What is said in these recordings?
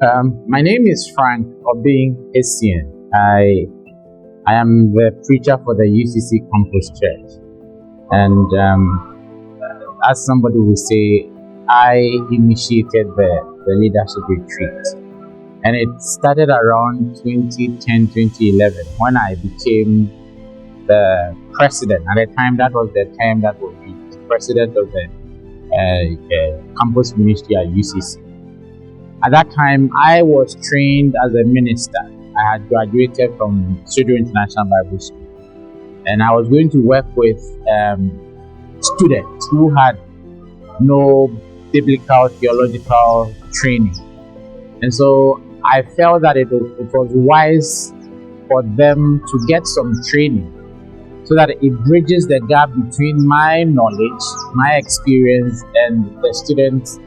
My name is Frank Obeng Essien. I am the preacher for the UCC Campus Church, and as somebody will say, I initiated the leadership retreat, and it started around 2010-2011 when I became the president. At the time, that was the term that was used, president of the campus ministry at UCC. At that time, I was trained as a minister. I had graduated from Swedru International Bible Institute, and I was going to work with students who had no biblical theological training. And so I felt that it was wise for them to get some training so that it bridges the gap between my knowledge, my experience, and the students'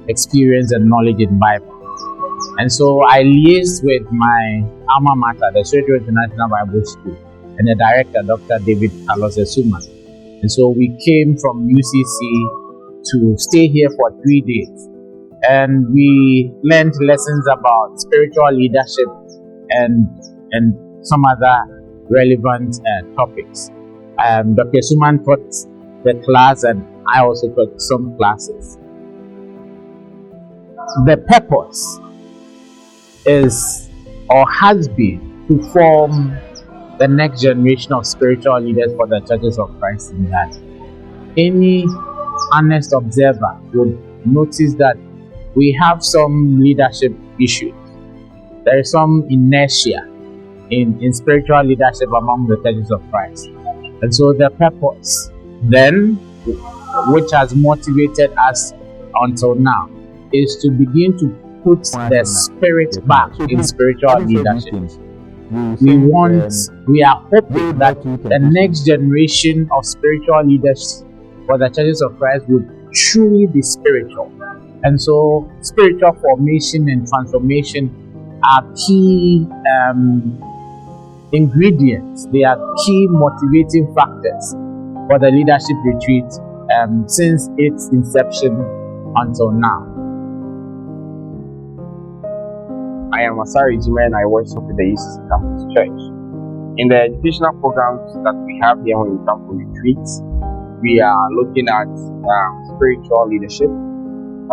experience and knowledge in Bible. And so I liaised with my alma mater, the Swedru International Bible Institute, and the director, Dr. Carlos Esuma. And so we came from UCC to stay here for 3 days. And we learned lessons about spiritual leadership and some other relevant topics. Dr. Suman taught the class, and I also taught some classes. The purpose is or has been to form the next generation of spiritual leaders for the churches of Christ in that. Any honest observer would notice that we have some leadership issues. There is some inertia in spiritual leadership among the churches of Christ. And so the purpose then, which has motivated us until now, is to begin to put the spirit back in spiritual leadership. We are hoping that the next generation of spiritual leaders for the churches of Christ would truly be spiritual. And so spiritual formation and transformation are key ingredients. They are key motivating factors for the leadership retreat since its inception until now. I am Asari Jima, and I worship with the UCC Campus Church. In the educational programs that we have here when we come for retreats, we are looking at spiritual leadership,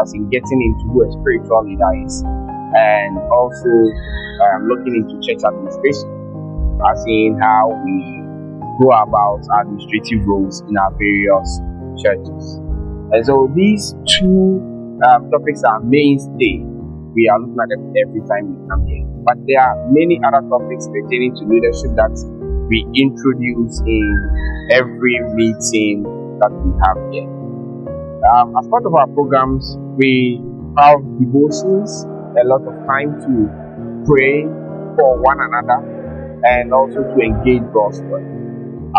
as in getting into who a spiritual leader is, and also looking into church administration, as in how we go about administrative roles in our various churches. And so these two topics are mainstay. We are looking at them every time we come here. But there are many other topics pertaining to leadership that we introduce in every meeting that we have here. As part of our programs, we have devotions, a lot of time to pray for one another and also to engage God's word.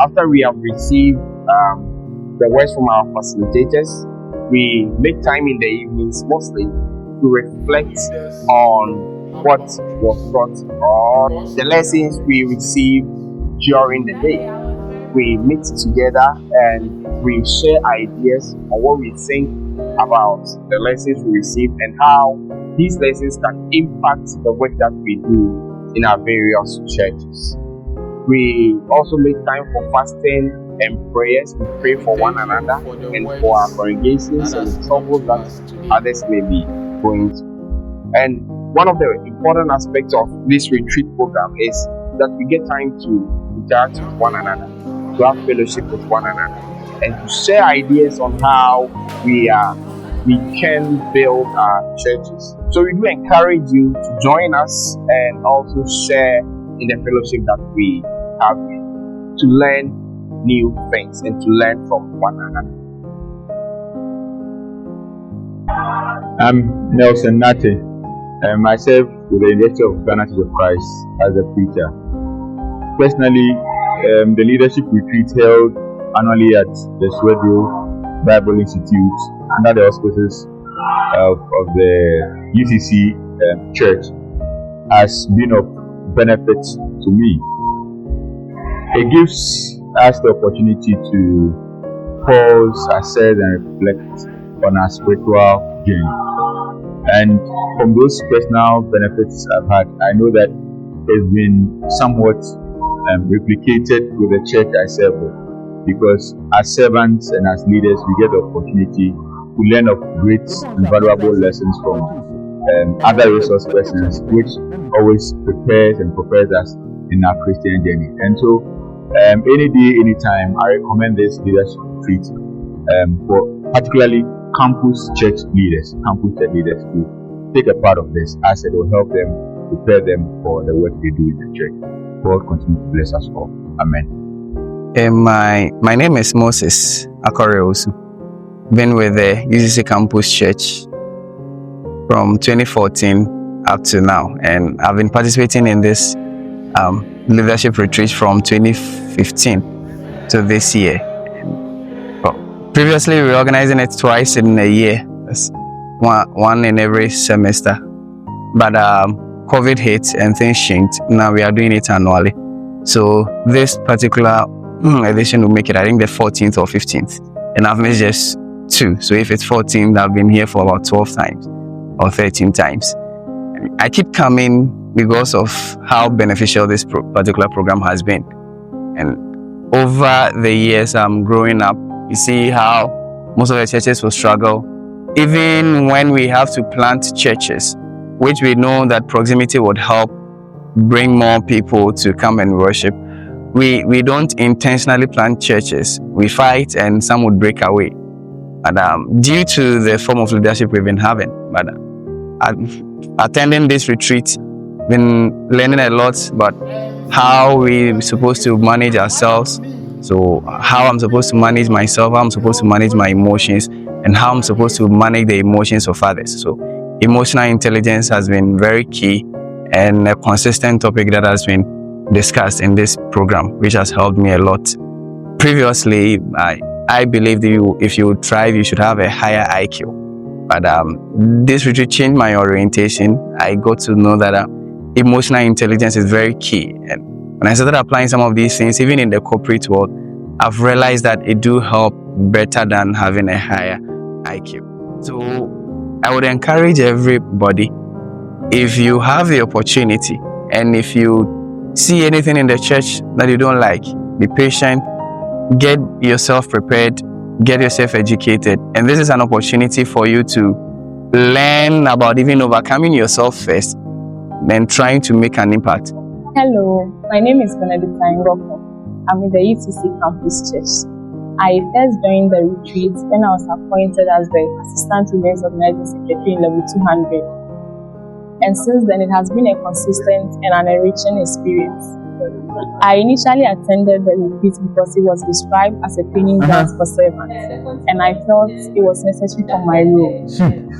After we have received the words from our facilitators, we make time in the evenings mostly to reflect on what was taught or the lessons we received during the day. We meet together and we share ideas on what we think about the lessons we received and how these lessons can impact the work that we do in our various churches. We also make time for fasting and prayers. We pray for one another and for our congregations and the troubles that others may be going through. And one of the important aspects of this retreat program is that we get time to interact with one another, to have fellowship with one another, and to share ideas on how we can build our churches. So we do encourage you to join us and also share in the fellowship that we have here, to learn new things and to learn from one another. I'm Nelson Nate, and myself with the University of Ghana Church of Christ as a preacher. Personally, the leadership retreat held annually at the Swedru Bible Institute under the auspices of the UCC Church has been of benefit to me. It gives us the opportunity to pause, assess, and reflect on our spiritual journey. And from those personal benefits I've had, I know that it's been somewhat replicated with the church I serve with, because as servants and as leaders, we get the opportunity to learn of great and valuable lessons from other resource persons, which always prepares and prepares us in our Christian journey. And so, any day, anytime, I recommend this leadership retreat for particularly campus church leaders to take a part of this, as it will help them prepare them for the work they do in the church. God continue to bless us all. Amen. My name is Moses Akoreosu. Been with the UCC Campus Church from 2014 up to now, and I've been participating in this leadership retreat from 2015 to this year. Well, previously, we were organizing it twice in a year, one in every semester, but COVID hit and things changed. Now we are doing it annually. So this particular edition will make it, I think, the 14th or 15th, and I've missed just 2. So if it's 14, I've been here for about 12 times or 13 times. I keep coming because of how beneficial this particular program has been. And over the years I'm growing up, you see how most of the churches will struggle. Even when we have to plant churches, which we know that proximity would help bring more people to come and worship, we don't intentionally plant churches. We fight and some would break away. But due to the form of leadership we've been having, but attending this retreat, been learning a lot about how we're supposed to manage ourselves. So how I'm supposed to manage myself, how I'm supposed to manage my emotions, and how I'm supposed to manage the emotions of others. So emotional intelligence has been very key and a consistent topic that has been discussed in this program, which has helped me a lot. Previously, I believe that if you thrive, you should have a higher IQ. But this retreat changed my orientation. I got to know that emotional intelligence is very key. And when I started applying some of these things, even in the corporate world, I've realized that it do help better than having a higher IQ. So I would encourage everybody, if you have the opportunity and if you see anything in the church that you don't like, be patient, get yourself prepared, get yourself educated. And this is an opportunity for you to learn about even overcoming yourself first, then trying to make an impact. Hello, my name is Benedict Ngoko. I'm in the UCC Campus Church. I first joined the retreat when I was appointed as the Assistant Events Organizing Secretary in Level 200. And since then, it has been a consistent and an enriching experience. I initially attended the retreat because it was described as a training ground for servants, and I felt it was necessary for my role.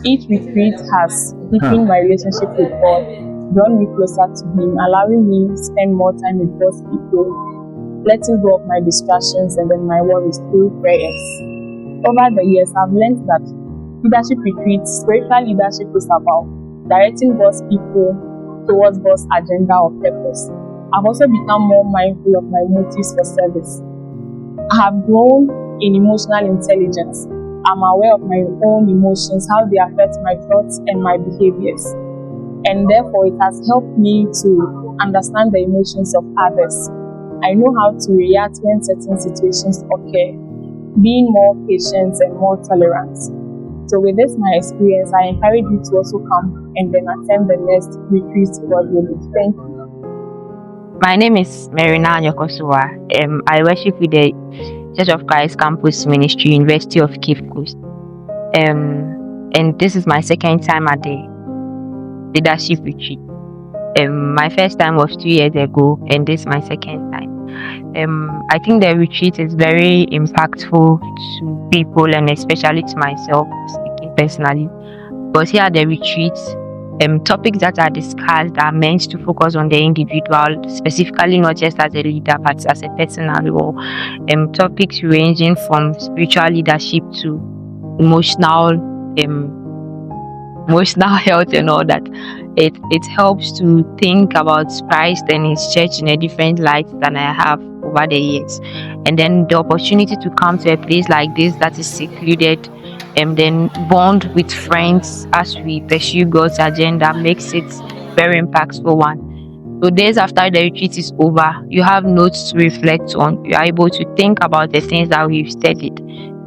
Each retreat has deepened my relationship with God, drawn me closer to Him, allowing me to spend more time with God's people, letting go of my distractions and then my worries through prayers. Over the years, I've learned that leadership retreats, spiritual leadership is about directing God's people towards God's agenda or purpose. I've also become more mindful of my motives for service. I have grown in emotional intelligence. I'm aware of my own emotions, how they affect my thoughts and my behaviors. And therefore, it has helped me to understand the emotions of others. I know how to react when certain situations occur, being more patient and more tolerant. So with this, my experience, I encourage you to also come and then attend the next retreat God willing. Thank you. My name is Marina Nyokosua. I worship with the Church of Christ Campus Ministry, University of Cape Coast. And this is my second time at the leadership retreat. My first time was 2 years ago, and this is my second time. I think the retreat is very impactful to people, and especially to myself, speaking personally. Because here at the retreats, topics that are discussed are meant to focus on the individual, specifically not just as a leader, but as a personal role. Topics ranging from spiritual leadership to emotional health and all that. It helps to think about Christ and His church in a different light than I have over the years. And then the opportunity to come to a place like this that is secluded, and then bond with friends as we pursue God's agenda makes it very impactful one. So days after the retreat is over, you have notes to reflect on. You are able to think about the things that we've studied.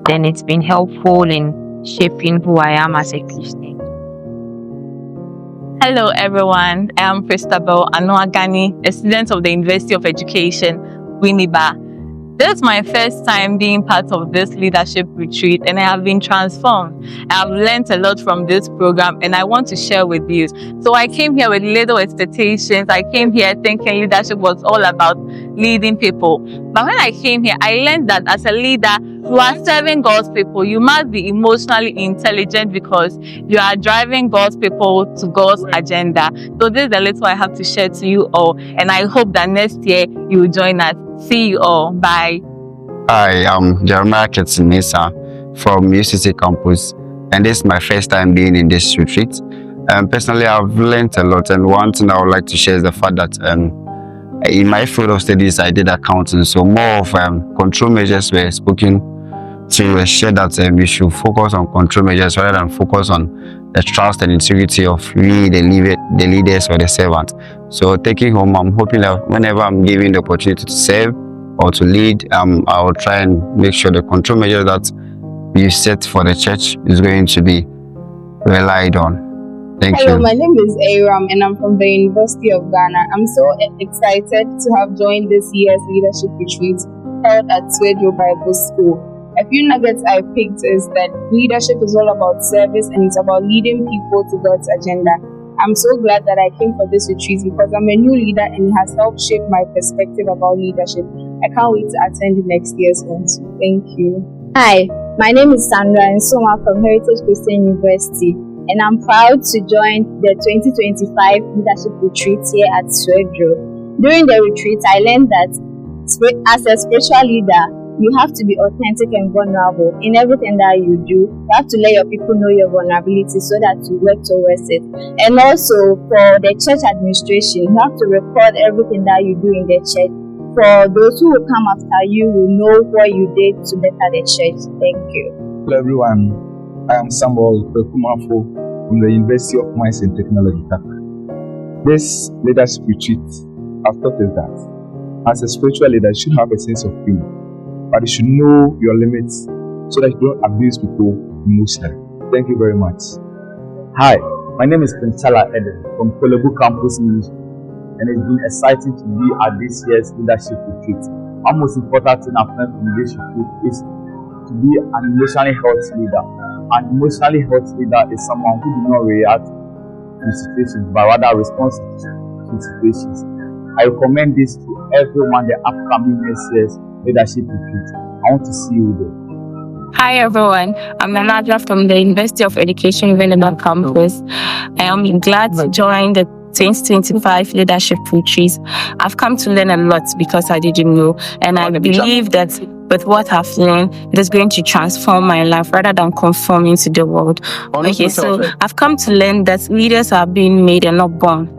Then it's been helpful in shaping who I am as a Christian. Hello everyone, I am Christabel Anuagani, a student of the University of Education, Winneba. This is my first time being part of this leadership retreat and I have been transformed. I have learned a lot from this program and I want to share with you. So I came here with little expectations. I came here thinking leadership was all about leading people. But when I came here, I learned that as a leader, you are serving God's people. You must be emotionally intelligent because you are driving God's people to God's agenda. So this is the little I have to share to you all. And I hope that next year you will join us. See you all. Bye. Hi, I'm Jeremiah Ketsinesa from UCC campus, and this is my first time being in this retreat. Personally, I've learned a lot, and one thing I would like to share is the fact that in my field of studies, I did accounting, so more of control measures were spoken to share that we should focus on control measures rather than focus on the trust and integrity of we, the leaders or the servant. So taking home, I'm hoping that whenever I'm given the opportunity to serve or to lead, I will try and make sure the control measures that we set for the church is going to be relied on. Thank you. Hello, my name is Aram and I'm from the University of Ghana. I'm so excited to have joined this year's leadership retreat held at Swedru Bible School. A few nuggets I picked is that leadership is all about service and it's about leading people to God's agenda. I'm so glad that I came for this retreat because I'm a new leader and it has helped shape my perspective about leadership. I can't wait to attend the next year's one. So thank you. Hi, my name is Sandra Nsoma from Heritage Christian University and I'm proud to join the 2025 leadership retreat here at Swedru. During the retreat, I learned that as a spiritual leader, you have to be authentic and vulnerable in everything that you do. You have to let your people know your vulnerability so that you work towards it. And also for the church administration, you have to record everything that you do in the church. For those who will come after you will know what you did to better the church. Thank you. Hello everyone, I am Samuel Pekumafo from the University of Mines and Technology. This leadership retreat, I've taught us that as a spiritual leader, you should have a sense of humor. But you should know your limits so that you don't abuse people emotionally. Thank you very much. Hi, my name is Pinchala Eden from Kolebu Campus Ministry, and it's been exciting to be at this year's leadership retreat. One most important thing I've learned from this retreat is to be an emotionally healthy leader. An emotionally healthy leader is someone who does not react to situations but rather responds to situations. I recommend this to everyone the upcoming next year's leadership retreat. I want to see you there. Hi everyone, I'm Nanaja from the University of Education Winneba campus. I am glad to join the 2025 leadership retreat. I've come to learn a lot because I didn't know, and I believe that with what I've learned, it is going to transform my life rather than conforming to the world. Okay, so I've come to learn that leaders are being made and not born.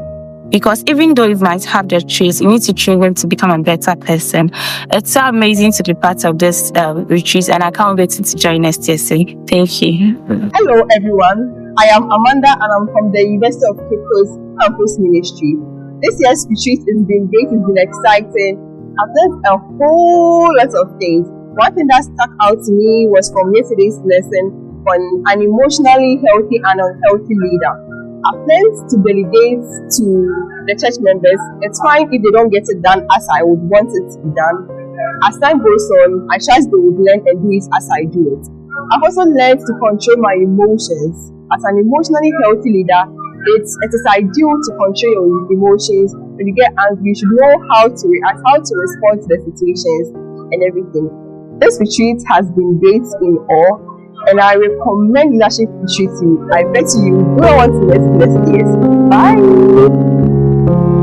Because even though you might have the traits, you need to train them to become a better person. It's so amazing to be part of this retreat, and I can't wait to join next year. So thank you. Hello, everyone. I am Amanda, and I'm from the University of Capecoast Campus Ministry. This year's retreat has been great. It's been exciting. I've learned a whole lot of things. One thing that stuck out to me was from yesterday's lesson on an emotionally healthy and unhealthy leader. I've learned to delegate to the church members. It's fine if they don't get it done as I would want it to be done. As time goes on, I trust they would learn and do it as I do it. I've also learned to control my emotions. As an emotionally healthy leader, it is ideal to control your emotions. When you get angry, you should know how to react, how to respond to the situations and everything. This retreat has been great in all. And I recommend leadership retreat to you. I bet you don't want to miss this. Bye.